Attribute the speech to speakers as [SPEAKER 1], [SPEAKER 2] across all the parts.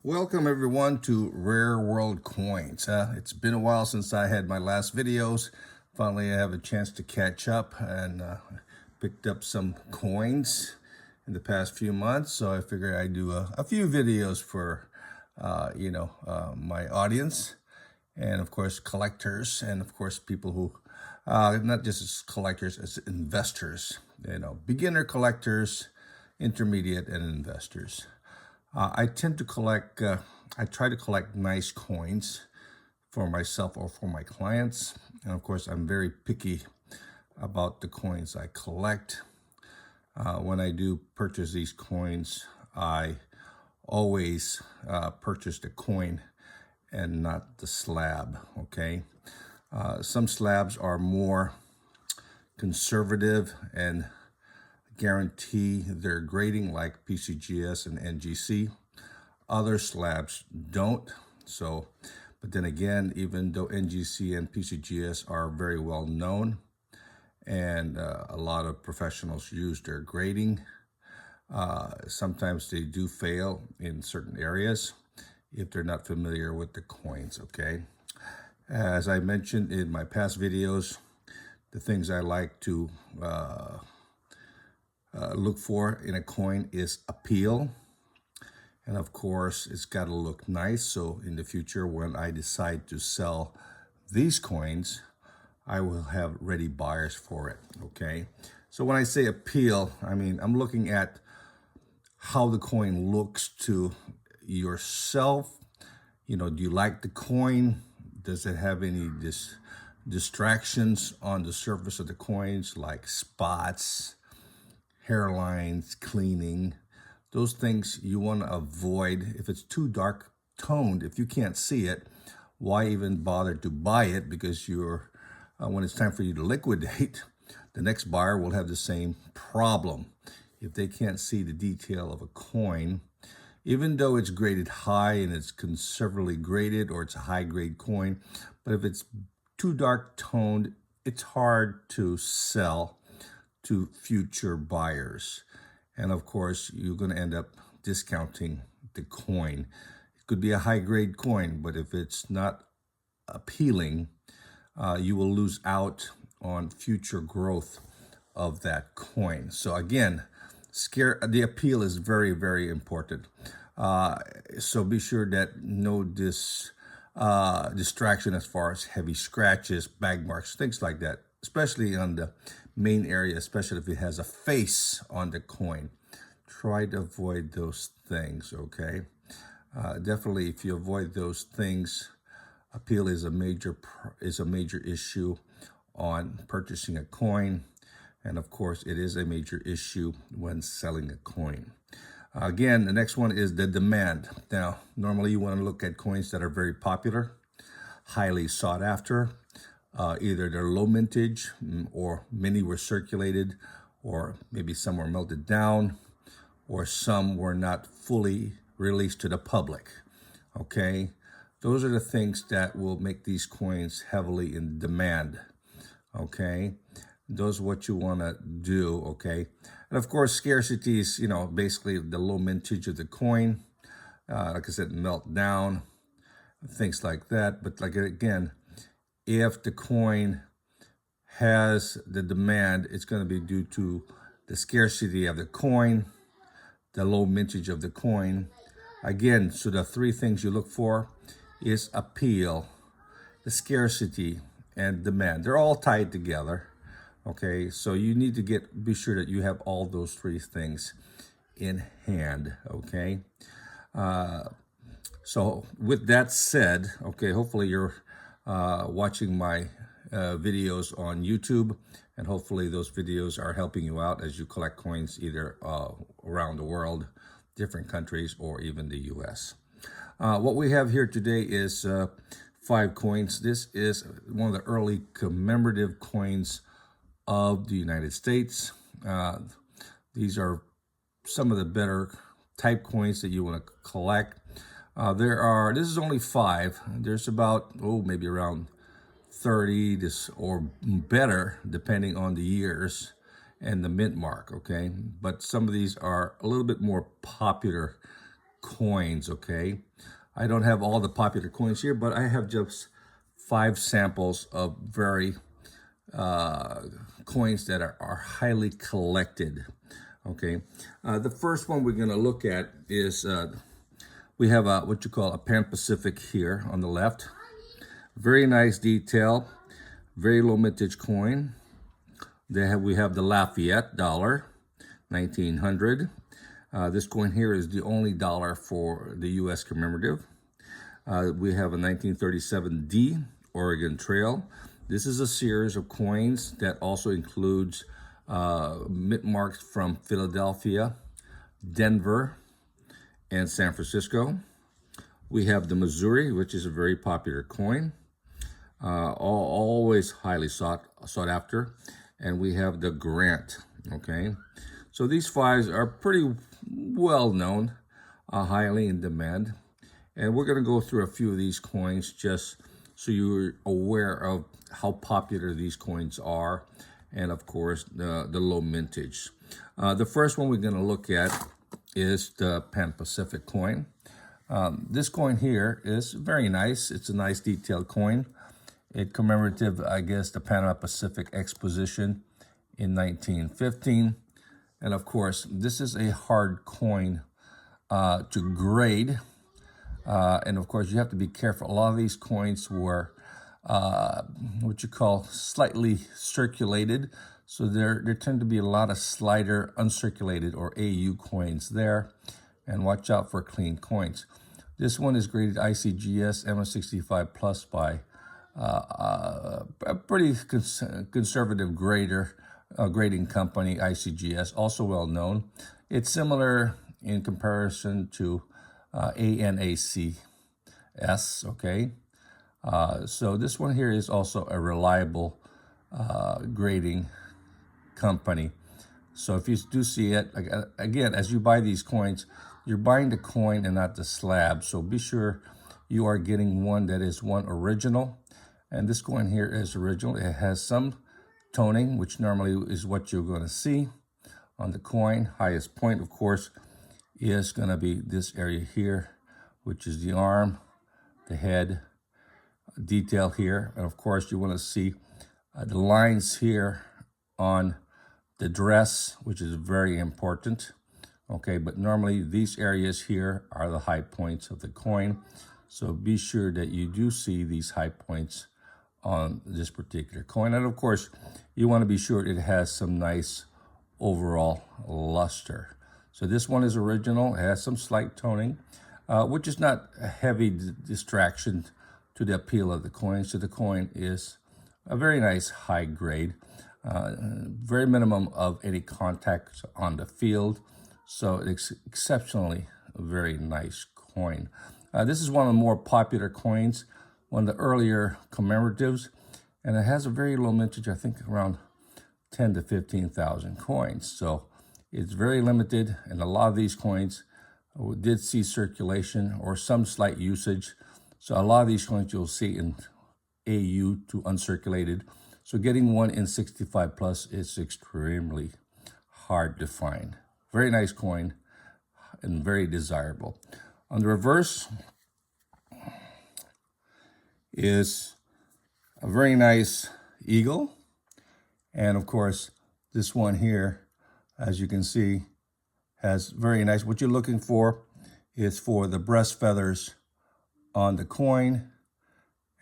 [SPEAKER 1] Welcome everyone to Rare World Coins. It's been a while since I had my last videos. Finally, I have a chance to catch up and picked up some coins in the past few months. So I figured I'd do a few videos for, my audience and of course collectors and of course people who, not just as collectors, as investors, beginner collectors, intermediate and investors. I tend to collect, I try to collect nice coins for myself or for my clients. And of course, I'm very picky about the coins I collect. When I do purchase these coins, I always purchase the coin and not the slab, okay? Some slabs are more conservative and guarantee their grading, like PCGS and NGC. Other slabs don't. So, but then again, even though NGC and PCGS are very well known and a lot of professionals use their grading, sometimes they do fail in certain areas if they're not familiar with the coins, okay? As I mentioned in my past videos, the things I like to look for in a coin is appeal. And of course, it's got to look nice. So in the future, when I decide to sell these coins, I will have ready buyers for it, okay? So when I say appeal, I mean, I'm looking at how the coin looks to yourself. Do you like the coin? Does it have any distractions on the surface of the coins, like spots, hairlines, cleaning? Those things you want to avoid. If it's too dark toned, if you can't see it, why even bother to buy it? Because when it's time for you to liquidate, the next buyer will have the same problem. If they can't see the detail of a coin, even though it's graded high and it's conservatively graded, or it's a high grade coin, but if it's too dark toned, it's hard to sell to future buyers. And of course, you're going to end up discounting the coin. It could be a high grade coin, but if it's not appealing, you will lose out on future growth of that coin. So again, the appeal is very, very important. So be sure that no distraction as far as heavy scratches, bag marks, things like that, especially on the main area, especially if it has a face on the coin. Try to avoid those things, okay? Definitely, if you avoid those things, appeal is a major issue on purchasing a coin. And of course, it is a major issue when selling a coin. Again, the next one is the demand. Now, normally you want to look at coins that are very popular, highly sought after. Either they're low mintage, or many were circulated, or maybe some were melted down, or some were not fully released to the public, okay? Those are the things that will make these coins heavily in demand, okay? Those are what you want to do, okay? And of course, scarcity is, basically the low mintage of the coin. Like I said, melt down, things like that. But like again, if the coin has the demand, it's going to be due to the scarcity of the coin, the low mintage of the coin. Again, so the three things you look for is appeal, the scarcity, and demand. They're all tied together. Okay, so you need to be sure that you have all those three things in hand, okay? So with that said, okay, hopefully you're watching my videos on YouTube, and hopefully those videos are helping you out as you collect coins either around the world, different countries, or even the US. What we have here today is 5 coins. This is one of the early commemorative coins of the United States. These are some of the better type coins that you want to collect. This is only 5. There's about, maybe around 30 or better, depending on the years and the mint mark, okay? But some of these are a little bit more popular coins, okay? I don't have all the popular coins here, but I have just 5 samples of very coins that are highly collected, okay? The first one we're gonna look at is, we have what you call a Pan Pacific here on the left. Very nice detail, very low mintage coin. We have the Lafayette dollar, 1900. This coin here is the only dollar for the U.S. commemorative. We have a 1937 D Oregon Trail. This is a series of coins that also includes mint marks from Philadelphia, Denver, and San Francisco. We have the Missouri, which is a very popular coin, always highly sought after. And we have the Grant, okay? So these 5s are pretty well known, highly in demand. And we're gonna go through a few of these coins just so you're aware of how popular these coins are, and of course, the low mintage. The first one we're gonna look at is the Pan Pacific coin. This coin here is very nice. It's a nice detailed coin. It commemorative, I guess, the Panama Pacific Exposition in 1915. And of course, this is a hard coin to grade. And of course, you have to be careful. A lot of these coins were what you call slightly circulated. So there tend to be a lot of slider uncirculated or AU coins there. And watch out for clean coins. This one is graded ICGS MS65 Plus by a pretty conservative grading company, ICGS, also well known. It's similar in comparison to ANACS, okay? So this one here is also a reliable grading company. So if you do see it, again, as you buy these coins, you're buying the coin and not the slab. So be sure you are getting one that is original. And this coin here is original. It has some toning, which normally is what you're going to see on the coin. Highest point, of course, is going to be this area here, which is the arm, the head, detail here. And of course, you want to see the lines here on the dress, which is very important. Okay, but normally these areas here are the high points of the coin. So be sure that you do see these high points on this particular coin. And of course, you want to be sure it has some nice overall luster. So this one is original. It has some slight toning, which is not a heavy distraction to the appeal of the coin. So the coin is a very nice high grade, very minimum of any contact on the field. So it's exceptionally a very nice coin. This is one of the more popular coins, one of the earlier commemoratives, and it has a very low mintage, I think around 10 to 15,000 coins. So it's very limited, and a lot of these coins did see circulation or some slight usage. So a lot of these coins you'll see in AU to uncirculated. So getting one in 65 plus is extremely hard to find. Very nice coin and very desirable. On the reverse is a very nice eagle. And of course, this one here, as you can see, has very nice, what you're looking for is for the breast feathers on the coin,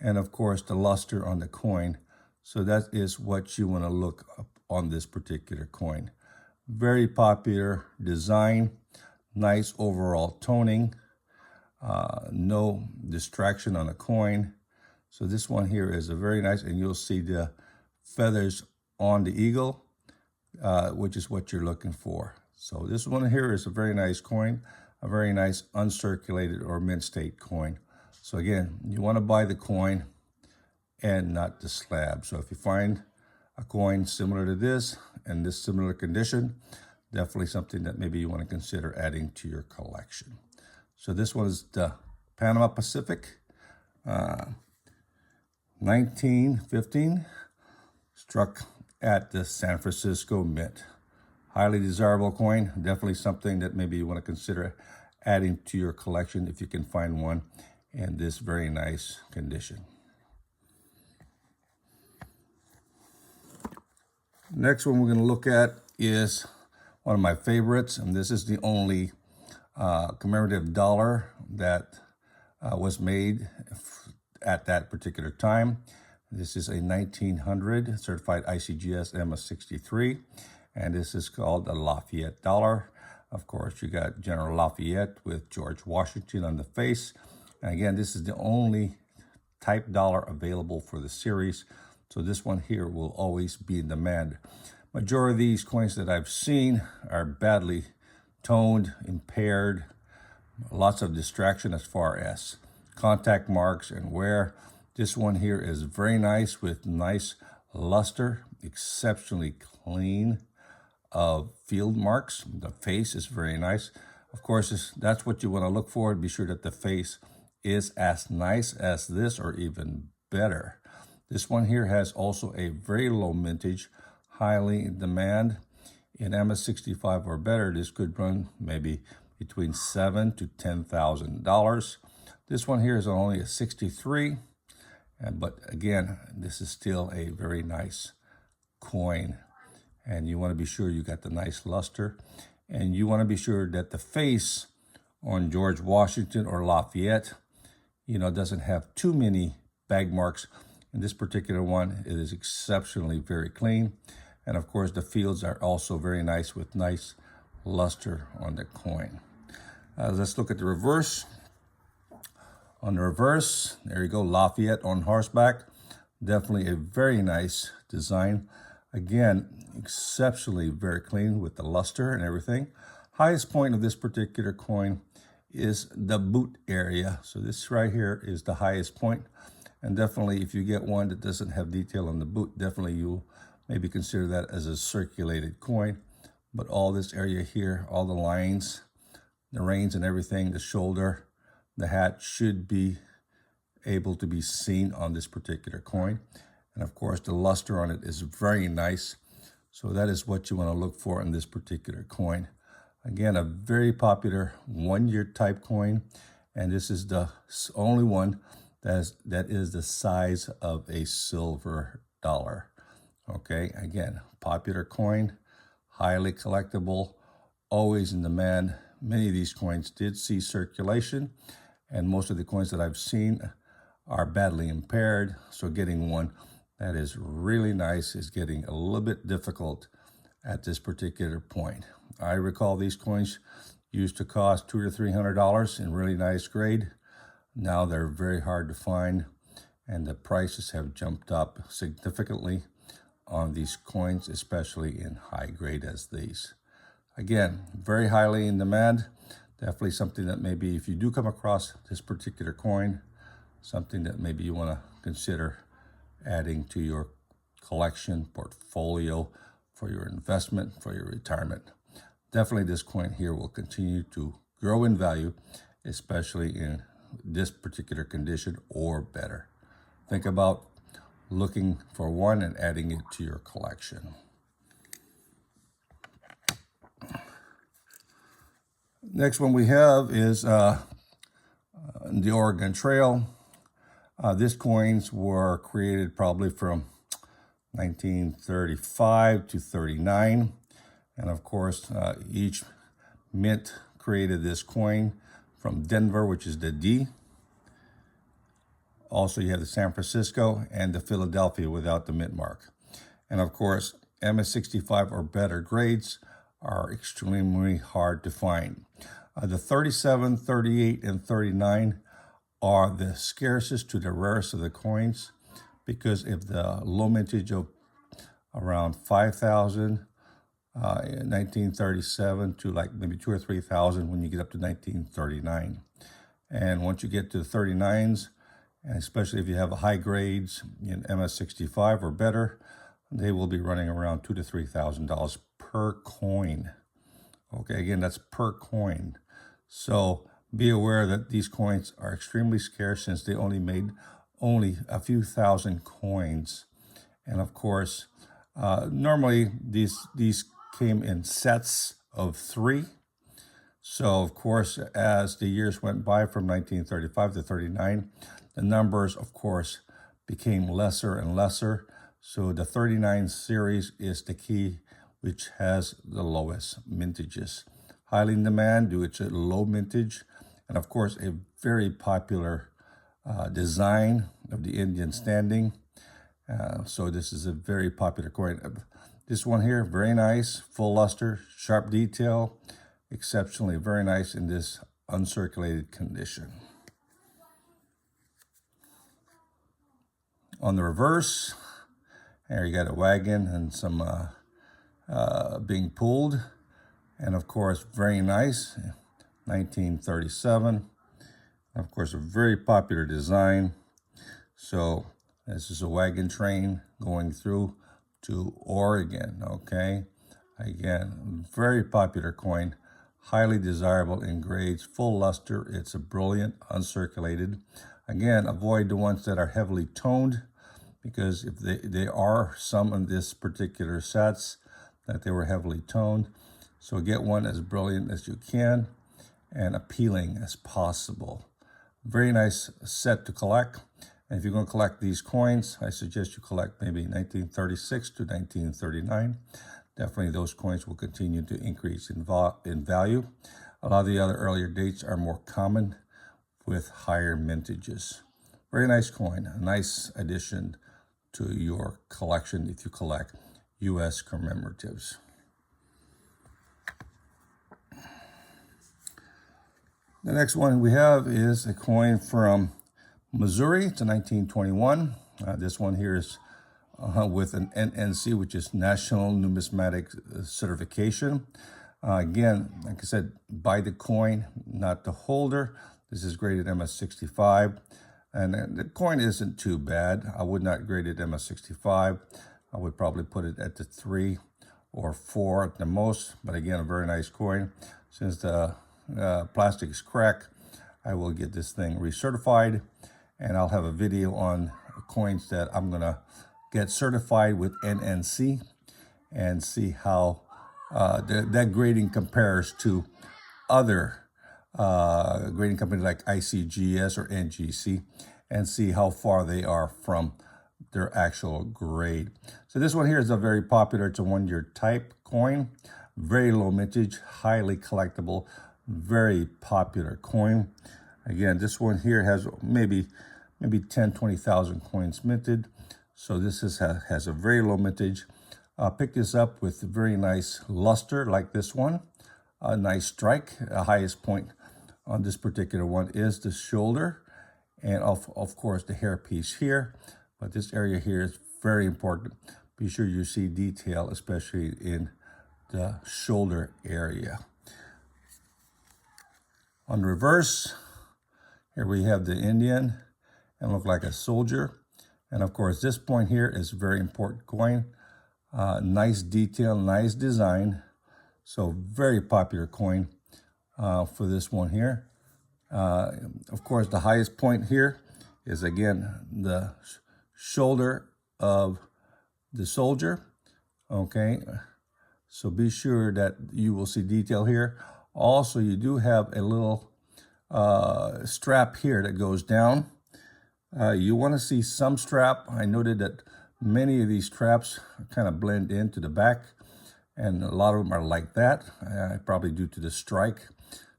[SPEAKER 1] and of course the luster on the coin. So that is what you want to look up on this particular coin. Very popular design, nice overall toning, no distraction on the coin. So this one here is a very nice, and you'll see the feathers on the eagle, which is what you're looking for. So this one here is a very nice coin, a very nice uncirculated or mint state coin. So again, you want to buy the coin and not the slab. So if you find a coin similar to this and this similar condition, definitely something that maybe you want to consider adding to your collection. So this one is the Panama Pacific, 1915, struck at the San Francisco Mint. Highly desirable coin, definitely something that maybe you want to consider adding to your collection if you can find one in this very nice condition. Next one we're going to look at is one of my favorites, and this is the only commemorative dollar that was made at that particular time. This is a 1900 certified ICGS MS63, and this is called the Lafayette dollar. Of course, you got General Lafayette with George Washington on the face. And again, this is the only type dollar available for the series. So this one here will always be in demand. Majority of these coins that I've seen are badly toned, impaired, lots of distraction as far as contact marks and wear. This one here is very nice with nice luster, exceptionally clean field marks. The face is very nice. Of course, that's what you want to look for. Be sure that the face is as nice as this or even better. This one here has also a very low mintage, highly in demand. In MS65 or better, this could run maybe between $7,000 to $10,000. This one here is only a 63, but again, this is still a very nice coin. And you want to be sure you got the nice luster, and you want to be sure that the face on George Washington or Lafayette, doesn't have too many bag marks. In this particular one, it is exceptionally very clean. And of course, the fields are also very nice with nice luster on the coin. Let's look at the reverse. On the reverse, there you go, Lafayette on horseback. Definitely a very nice design. Again, exceptionally very clean with the luster and everything. Highest point of this particular coin is the boot area. So this right here is the highest point. And definitely if you get one that doesn't have detail on the boot, definitely you'll maybe consider that as a circulated coin. But all this area here, all the lines, the reins and everything, the shoulder, the hat should be able to be seen on this particular coin. And of course, the luster on it is very nice. So that is what you want to look for in this particular coin. Again, a very popular one-year type coin. And this is the only one that is the size of a silver dollar. Okay, again, popular coin, highly collectible, always in demand. Many of these coins did see circulation, and most of the coins that I've seen are badly impaired. So getting one that is really nice is getting a little bit difficult at this particular point. I recall these coins used to cost $200 to $300 in really nice grade. Now they're very hard to find, and the prices have jumped up significantly on these coins, especially in high grade as these. Again, very highly in demand. Definitely something that maybe if you do come across this particular coin, something that maybe you want to consider adding to your collection portfolio for your investment, for your retirement. Definitely this coin here will continue to grow in value, especially in this particular condition or better. Think about looking for one and adding it to your collection. Next one we have is the Oregon Trail. These coins were created probably from 1935 to 39. And of course, each mint created this coin from Denver, which is the D. Also, you have the San Francisco and the Philadelphia without the mint mark. And of course, MS65 or better grades are extremely hard to find. The 37, 38, and 39 are the scarcest to the rarest of the coins, because if the low mintage of around 5,000 in 1937 to like maybe 2,000 or 3,000 when you get up to 1939. And once you get to the 39s, and especially if you have high grades in MS65 or better, they will be running around $2,000 to $3,000 per coin. Okay, again, that's per coin. So be aware that these coins are extremely scarce since they only made a few thousand coins. And of course, normally these came in sets of 3. So, of course, as the years went by from 1935 to 39, the numbers, of course, became lesser and lesser. So the 39 series is the key, which has the lowest mintages. Highly in demand due to its low mintage, and of course, a very popular design of the Indian standing. So this is a very popular coin. This one here, very nice, full luster, sharp detail, exceptionally very nice in this uncirculated condition. On the reverse, here you got a wagon and some being pulled, and of course, very nice, 1937. Of course, a very popular design. So this is a wagon train going through to Oregon, okay? Again, very popular coin, highly desirable in grades, full luster. It's a brilliant, uncirculated. Again, avoid the ones that are heavily toned, because if they are some of this particular sets that they were heavily toned. So get one as brilliant as you can and appealing as possible. Very nice set to collect. And if you're going to collect these coins, I suggest you collect maybe 1936 to 1939. Definitely those coins will continue to increase in value. A lot of the other earlier dates are more common with higher mintages. Very nice coin, a nice addition to your collection if you collect U.S. commemoratives. The next one we have is a coin from Missouri. It's a 1921. This one here is with an NNC, which is National Numismatic Certification. Again, like I said, buy the coin, not the holder. This is graded MS65. And the coin isn't too bad. I would not grade it MS65. I would probably put it at the 3 or 4 at the most. But again, a very nice coin. Since the plastic is cracked, I will get this thing recertified. And I'll have a video on coins that I'm going to get certified with NNC and see how that grading compares to other grading companies like ICGS or NGC, and see how far they are from their actual grade. So this one here is a very popular, it's a 1-year type coin, very low mintage, highly collectible, very popular coin. Again, this one here has maybe 10, 20,000 coins minted. So this has a very low mintage. Pick this up with very nice luster like this one, a nice strike. The highest point on this particular one is the shoulder, and of course the hair piece here. But this area here is very important. Be sure you see detail, especially in the shoulder area. On the reverse, here we have the Indian and look like a soldier. And of course, this point here is a very important coin. Nice detail, nice design. So very popular coin for this one here. Of course, the highest point here is again the shoulder of the soldier. Okay, so be sure that you will see detail here. Also, you do have a little strap here that goes down. You want to see some strap. I noted that many of these straps kind of blend into the back, and a lot of them are like that, probably due to the strike.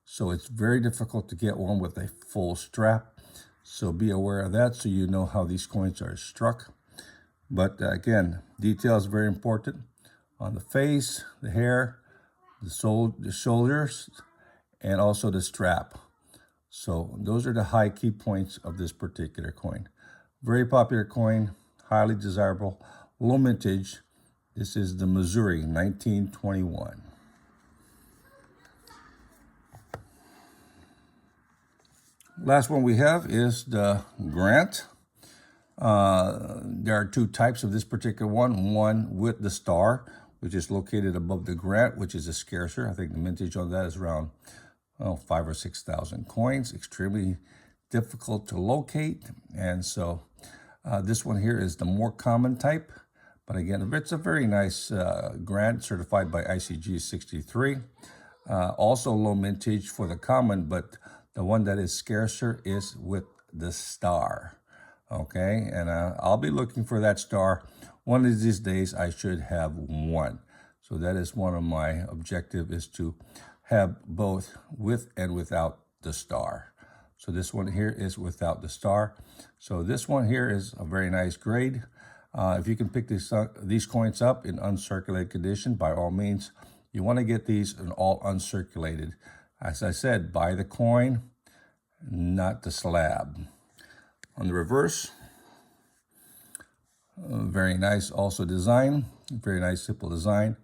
[SPEAKER 1] So it's very difficult to get one with a full strap. So be aware of that so you know how these coins are struck. But again, detail is very important on the face, the hair, the shoulders, and also the strap. So those are the high key points of this particular coin. Very popular coin, highly desirable, low mintage. This is the Missouri 1921. Last one we have is the Grant. There are two types of this particular one. One with the star, which is located above the Grant, which is a scarcer. I think the mintage on that is around 5,000 or 6,000 coins. Extremely difficult to locate. And so this one here is the more common type. But again, it's a very nice Grant certified by ICG 63. Also low mintage for the common, but the one that is scarcer is with the star. Okay, and I'll be looking for that star. One of these days I should have one. So that is one of my objectives, is to have both with and without the star. So this one here is without the star. So this one here is a very nice grade. If you can pick these coins up in uncirculated condition, by all means, you want to get these in all uncirculated. As I said, buy the coin, not the slab. On the reverse, very nice also design, very nice simple design.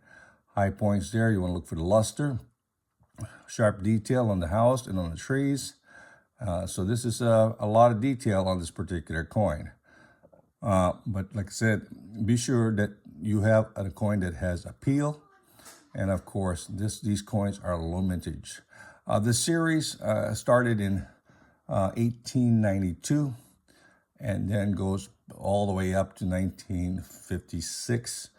[SPEAKER 1] High points there, you want to look for the luster. Sharp detail on the house and on the trees. So this is a lot of detail on this particular coin. But like I said, be sure that you have a coin that has a peel. And of course, these coins are low mintage. The series started in 1892 and then goes all the way up to 1956.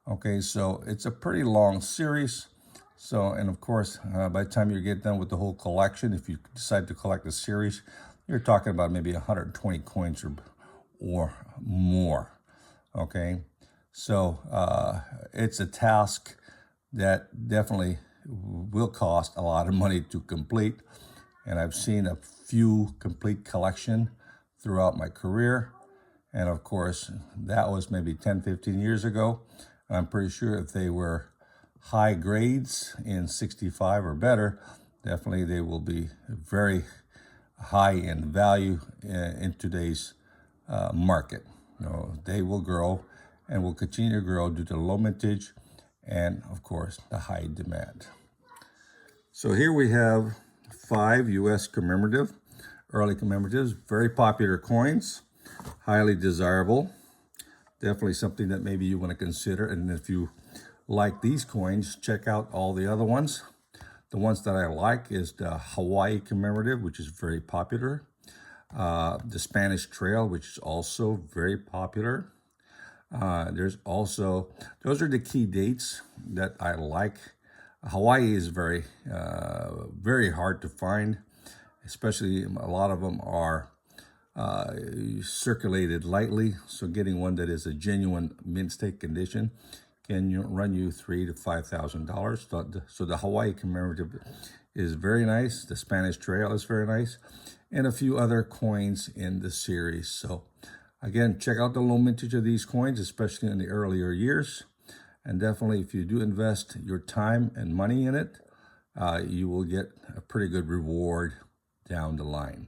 [SPEAKER 1] Okay, so it's a pretty long series. So, and of course, by the time you get done with the whole collection, if you decide to collect a series, you're talking about maybe 120 coins or more. Okay, so it's a task that definitely will cost a lot of money to complete. And I've seen a few complete collection throughout my career. And of course, that was maybe 10, 15 years ago. I'm pretty sure if they were high grades in 65 or better, definitely they will be very high in value in today's market. You know, they will grow and will continue to grow due to low mintage and, of course, the high demand. So here we have 5 U.S. commemorative, early commemoratives, very popular coins, highly desirable. Definitely something that maybe you want to consider. And if you like these coins, check out all the other ones. The ones that I like is the Hawaii commemorative, which is very popular. The Spanish Trail, which is also very popular. There's also, those are the key dates that I like. Hawaii is very hard to find, especially a lot of them are circulated lightly. So getting one that is a genuine mint state condition can run you $3,000 to $5,000. So the Hawaii commemorative is very nice. The Spanish Trail is very nice, and a few other coins in the series. So again, check out the low mintage of these coins, especially in the earlier years. And definitely, if you do invest your time and money in it, you will get a pretty good reward down the line.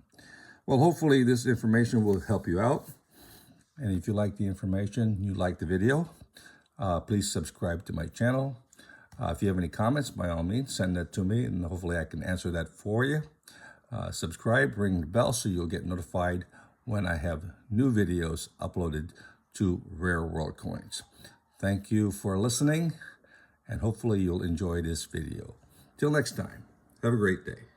[SPEAKER 1] Well, hopefully this information will help you out. And if you like the information, you like the video, please subscribe to my channel. If you have any comments, by all means, send that to me, and hopefully I can answer that for you. Subscribe, ring the bell so you'll get notified when I have new videos uploaded to Rare World Coins. Thank you for listening, and hopefully you'll enjoy this video. Till next time, have a great day.